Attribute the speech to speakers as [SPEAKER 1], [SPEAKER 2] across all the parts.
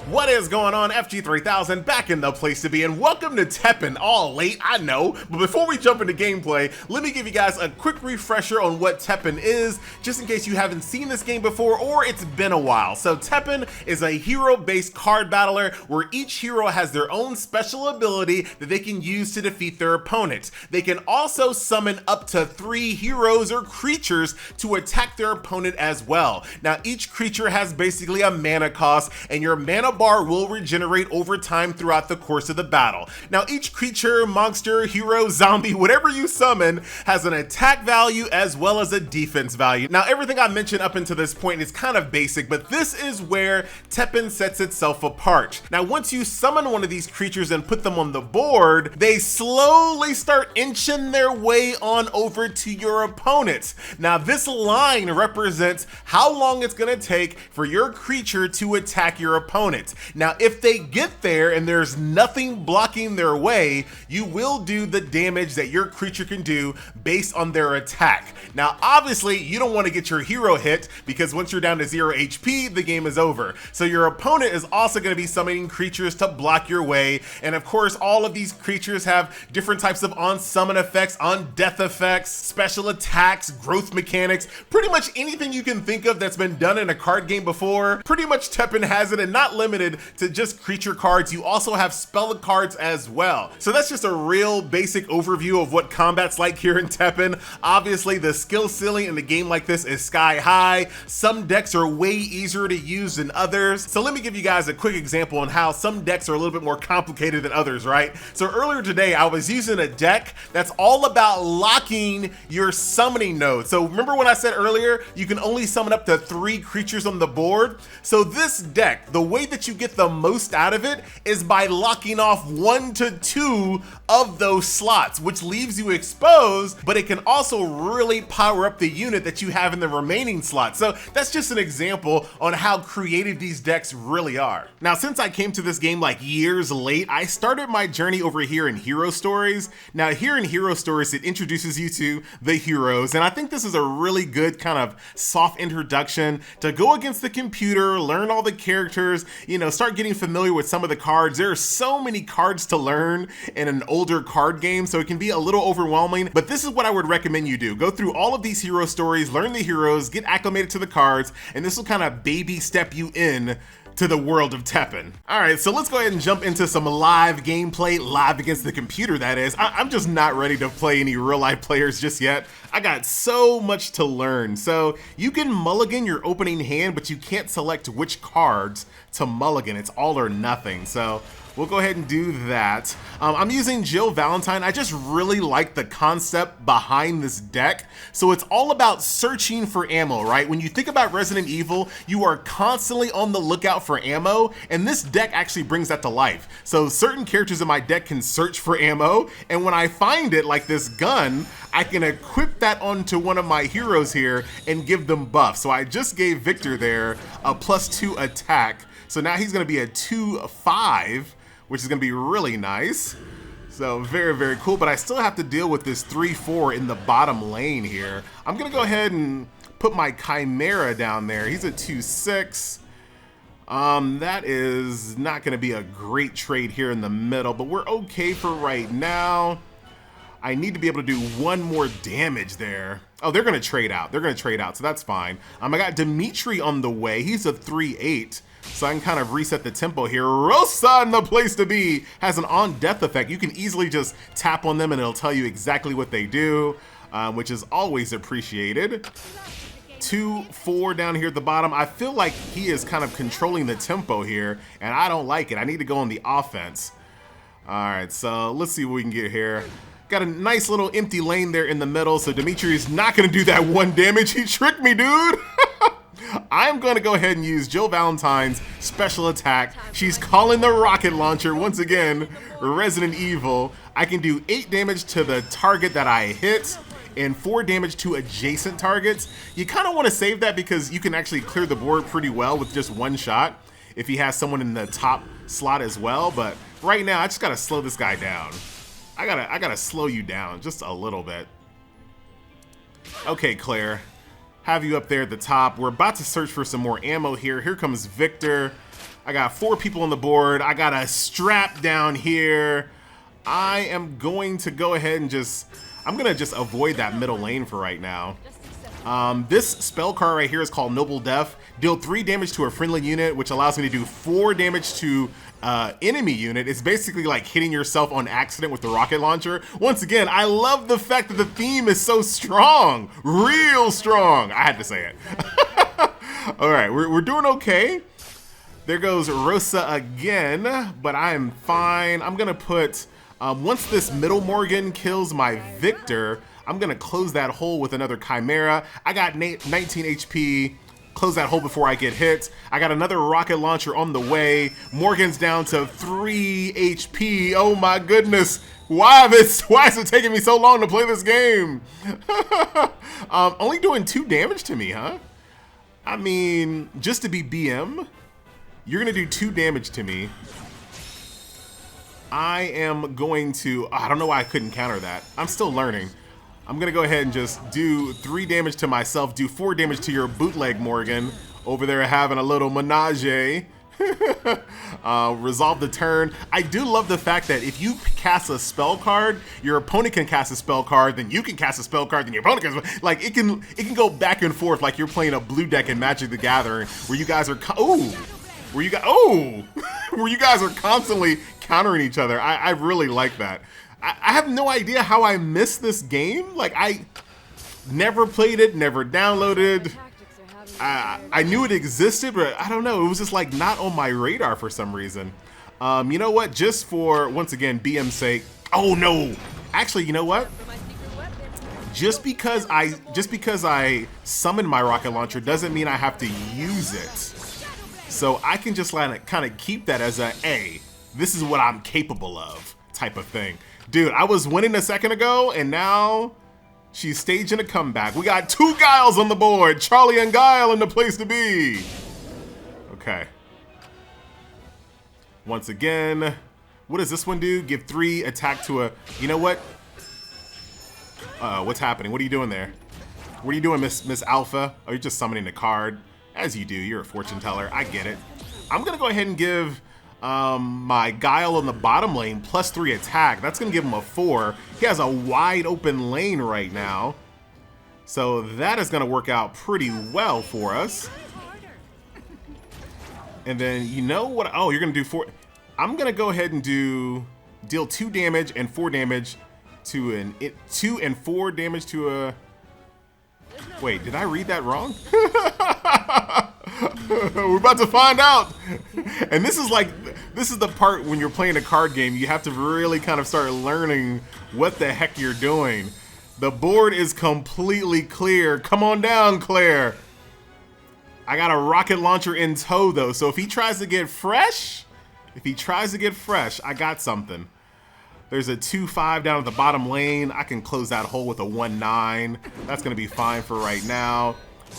[SPEAKER 1] What is going on? FG3000 back in the place to be, and welcome to Teppen. All late, I know, but before we jump into gameplay, let me give you guys a quick refresher on what Teppen is, just in case you haven't seen this game before or it's been a while. So Teppen is a hero-based card battler where each hero has their own special ability that they can use to defeat their opponent. They can also summon up to 3 heroes or creatures to attack their opponent as well. Now each creature has basically a mana cost, and your mana bar will regenerate over time throughout the course of the battle. Now each creature, monster, hero, zombie, whatever you summon has an attack value as well as a defense value. Now everything I mentioned up until this point is kind of basic, but this is where Teppen sets itself apart. Now once you summon one of these creatures and put them on the board, they slowly start inching their way on over to your opponent. Now this line represents how long it's going to take for your creature to attack your opponent. Now, if they get there and there's nothing blocking their way, you will do the damage that your creature can do based on their attack. Now, obviously, you don't want to get your hero hit because once you're down to 0 HP, the game is over. So your opponent is also going to be summoning creatures to block your way. And of course, all of these creatures have different types of on-summon effects, on-death effects, special attacks, growth mechanics, pretty much anything you can think of that's been done in a card game before. Pretty much Teppen has it, and not limited to just creature cards. You also have spell cards as well. So that's just a real basic overview of what combat's like here in Teppen. Obviously, the skill ceiling in a game like this is sky high. Some decks are way easier to use than others. So let me give you guys a quick example on how some decks are a little bit more complicated than others, right? So earlier today, I was using a deck that's all about locking your summoning node. So remember when I said earlier, you can only summon up to 3 creatures on the board? So this deck, the way that you get the most out of it is by locking off 1 to 2 of those slots, which leaves you exposed, but it can also really power up the unit that you have in the remaining slots. So that's just an example on how creative these decks really are. Now, since I came to this game like years late, I started my journey over here in Hero Stories. Now here in Hero Stories, it introduces you to the heroes, and I think this is a really good kind of soft introduction to go against the computer, learn all the characters, you know, start getting familiar with some of the cards. There are so many cards to learn in an older card game, so it can be a little overwhelming, but this is what I would recommend you do. Go through all of these hero stories, learn the heroes, get acclimated to the cards, and this will kind of baby step you in to the world of Teppen. All right, so let's go ahead and jump into some live gameplay, live against the computer, that is. I'm just not ready to play any real life players just yet. I got so much to learn. So you can mulligan your opening hand, but you can't select which cards to mulligan. It's all or nothing. So we'll go ahead and do that. I'm using Jill Valentine. I just really like the concept behind this deck. So it's all about searching for ammo, right? When you think about Resident Evil, you are constantly on the lookout for ammo, and this deck actually brings that to life. So certain characters in my deck can search for ammo, and when I find it, like this gun, I can equip that onto one of my heroes here and give them buffs. So I just gave Victor there a +2 attack. So now he's gonna be a 2/5, which is gonna be really nice. So very, very cool, but I still have to deal with this 3/4 in the bottom lane here. I'm gonna go ahead and put my Chimera down there. He's a 2/6. That is not gonna be a great trade here in the middle, but we're okay for right now. I need to be able to do 1 more damage there. Oh, they're gonna trade out. They're gonna trade out, so that's fine. I got Dimitri on the way. He's a 3/8. So I can kind of reset the tempo here. Rosa in the place to be has an on-death effect. You can easily just tap on them and it'll tell you exactly what they do, which is always appreciated. 2/4 down here at the bottom. I feel like he is kind of controlling the tempo here, and I don't like it. I need to go on the offense. All right, so let's see what we can get here. Got a nice little empty lane there in the middle, so Dimitri is not gonna do that 1 damage. He tricked me, dude. I'm gonna go ahead and use Jill Valentine's special attack. She's calling the rocket launcher once again, Resident Evil. I can do 8 damage to the target that I hit and 4 damage to adjacent targets. You kind of want to save that because you can actually clear the board pretty well with just 1 shot if he has someone in the top slot as well. But right now, I just gotta slow this guy down. I gotta slow you down just a little bit. Okay, Claire. have you up there at the top. We're about to search for some more ammo here. Here comes Victor. I got 4 people on the board. I got a strap down here. I am going to go ahead and I'm gonna just avoid that middle lane for right now. This spell card right here is called Noble Death. Deal 3 damage to a friendly unit, which allows me to do 4 damage to enemy unit. It's basically like hitting yourself on accident with the rocket launcher. Once again, I love the fact that the theme is so strong, real strong. I had to say it. All right, we're doing okay. There goes Rosa again, but I am fine. I'm gonna put, once this middle Morgan kills my Victor, I'm gonna close that hole with another Chimera. I got 19 HP. Close that hole before I get hit. I got another rocket launcher on the way. Morgan's down to 3 HP. Oh my goodness. Why is it taking me so long to play this game? Only doing 2 damage to me, huh? I mean, just to be BM, you're gonna do 2 damage to me. I am going to, I don't know why I couldn't counter that. I'm still learning. I'm gonna go ahead and just do 3 damage to myself, do 4 damage to your bootleg Morgan over there having a little menage. Resolve the turn. I do love the fact that if you cast a spell card, your opponent can cast a spell card, then you can cast a spell card, then your opponent can, like, it can go back and forth like you're playing a blue deck in Magic the Gathering where you guys are where you guys are constantly countering each other. I really like that. I have no idea how I missed this game. Like, I never played it, never downloaded. I knew it existed, but I don't know. It was just like not on my radar for some reason. You know what? Just for, once again, BM's sake. Oh no! Actually, you know what? Just because I summoned my rocket launcher doesn't mean I have to use it. So I can just kind of keep that as a, hey, this is what I'm capable of type of thing. Dude, I was winning a second ago, and now she's staging a comeback. We got 2 Guiles on the board. Charlie and Guile in the place to be. Okay. Once again, what does this one do? Give 3 attack to a, you know what? What's happening? What are you doing there? What are you doing, Miss Alpha? Oh, you're just summoning a card. As you do, you're a fortune teller. I get it. I'm gonna go ahead and give my Guile on the bottom lane plus 3 attack. That's gonna give him a 4. He has a wide open lane right now, so that is gonna work out pretty well for us. And then, you know what? Oh, you're gonna do 4. I'm gonna go ahead and deal 2 damage and 4 damage to 2 and 4 damage to a. Wait, did I read that wrong? We're about to find out. And this is the part when you're playing a card game, you have to really kind of start learning what the heck you're doing. The board is completely clear. Come on down, Claire. I got a rocket launcher in tow though, so if he tries to get fresh, I got something. There's a 2-5 down at the bottom lane. I can close that hole with a 1-9. That's gonna be fine for right now.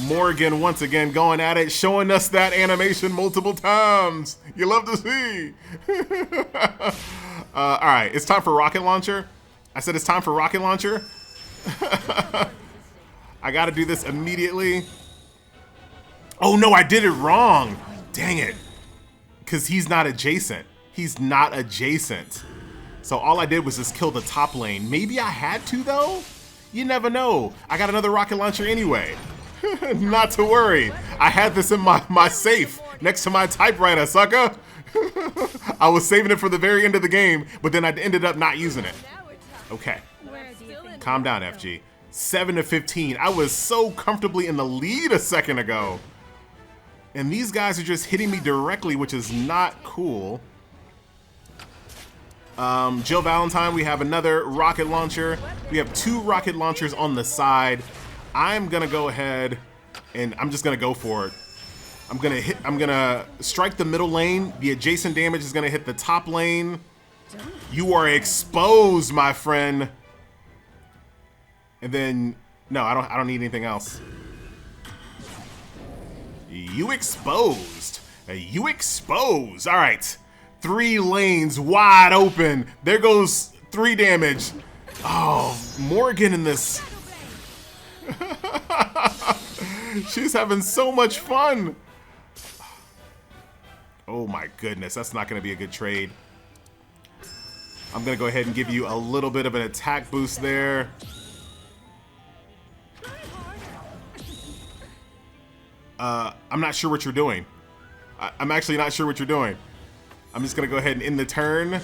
[SPEAKER 1] Morgan once again going at it, showing us that animation multiple times. You love to see. All right, it's time for rocket launcher. I said it's time for rocket launcher. I gotta do this immediately. Oh no, I did it wrong. Dang it. Because he's not adjacent. He's not adjacent. So all I did was just kill the top lane. Maybe I had to though? You never know. I got another rocket launcher anyway. Not to worry. I had this in my safe next to my typewriter, sucker. I was saving it for the very end of the game, but then I ended up not using it. Okay. Calm down, FG. 7-15. I was so comfortably in the lead a second ago. And these guys are just hitting me directly, which is not cool. Jill Valentine, we have another rocket launcher. We have 2 rocket launchers on the side. I'm gonna go ahead and I'm just gonna go for it. I'm gonna strike the middle lane. The adjacent damage is gonna hit the top lane. You are exposed, my friend. And then, no, I don't need anything else. You exposed. You exposed. All right. 3 lanes wide open. There goes 3 damage. Oh, Morgan in this. She's having so much fun. Oh my goodness, that's not gonna be a good trade. I'm gonna go ahead and give you a little bit of an attack boost there. I'm not sure what you're doing. I'm actually not sure what you're doing. I'm just gonna go ahead and end the turn.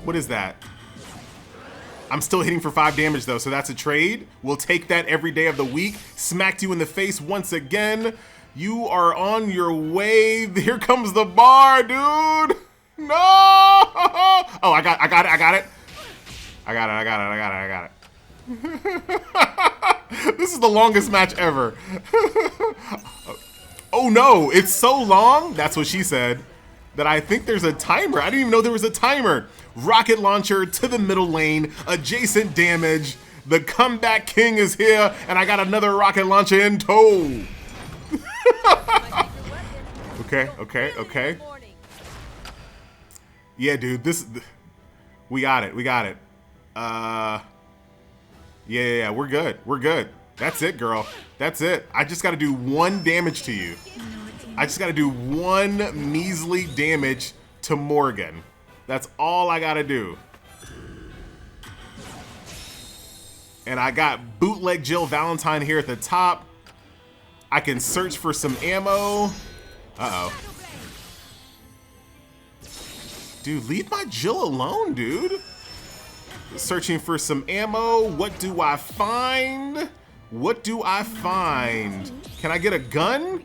[SPEAKER 1] What is that? I'm still hitting for 5 damage though, so that's a trade. We'll take that every day of the week. Smacked you in the face once again. You are on your way. Here comes the bar, dude. No! Oh, I got it. This is the longest match ever. Oh no, it's so long, that's what she said, that I think there's a timer. I didn't even know there was a timer. Rocket launcher to the middle lane, adjacent damage. The comeback king is here, and I got another rocket launcher in tow. Okay. Yeah, dude, we got it. Yeah, we're good. That's it, girl. That's it. I just gotta do 1 damage to you. I just gotta do 1 measly damage to Morgan. That's all I gotta do. And I got bootleg Jill Valentine here at the top. I can search for some ammo. Uh-oh. Dude, leave my Jill alone, dude. Searching for some ammo. What do I find? Can I get a gun?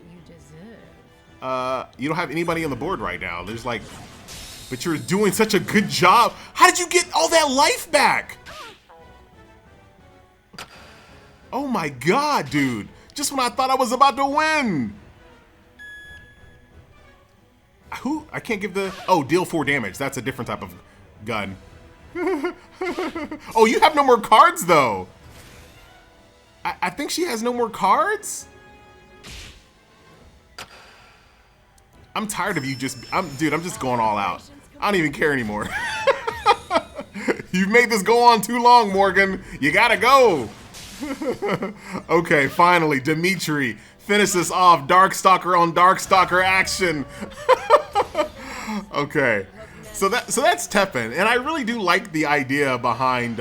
[SPEAKER 1] You don't have anybody on the board right now. There's like, but you're doing such a good job. How did you get all that life back? Oh my God, dude. Just when I thought I was about to win. Who? I can't give the, oh, deal 4 damage. That's a different type of gun. Oh, you have no more cards though. I think she has no more cards. I'm tired of you dude, I'm just going all out. I don't even care anymore. You've made this go on too long, Morgan. You gotta go. Okay, finally, Dimitri. Finish this off. Darkstalker on Darkstalker action. Okay. So that's Teppen, and I really do like the idea behind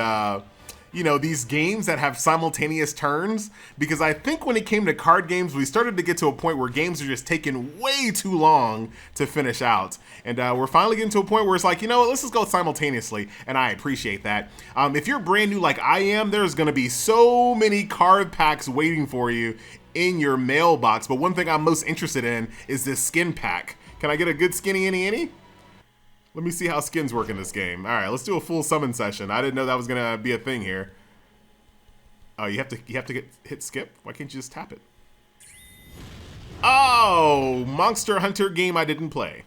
[SPEAKER 1] you know, these games that have simultaneous turns, because I think when it came to card games, we started to get to a point where games are just taking way too long to finish out. And we're finally getting to a point where it's like, you know what, let's just go simultaneously, and I appreciate that. If you're brand new like I am, there's gonna be so many card packs waiting for you in your mailbox, but one thing I'm most interested in is this skin pack. Can I get a good skinny any? Let me see how skins work in this game. All right, let's do a full summon session. I didn't know that was gonna be a thing here. Oh, you have to hit skip. Why can't you just tap it? Oh, Monster Hunter game I didn't play.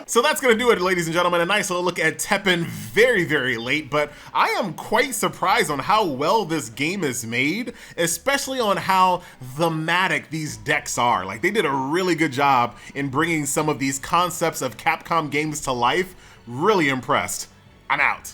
[SPEAKER 1] So that's gonna do it, ladies and gentlemen. A nice little look at Teppen, very, very late, but I am quite surprised on how well this game is made, especially on how thematic these decks are. Like, they did a really good job in bringing some of these concepts of Capcom games to life. Really impressed. I'm out.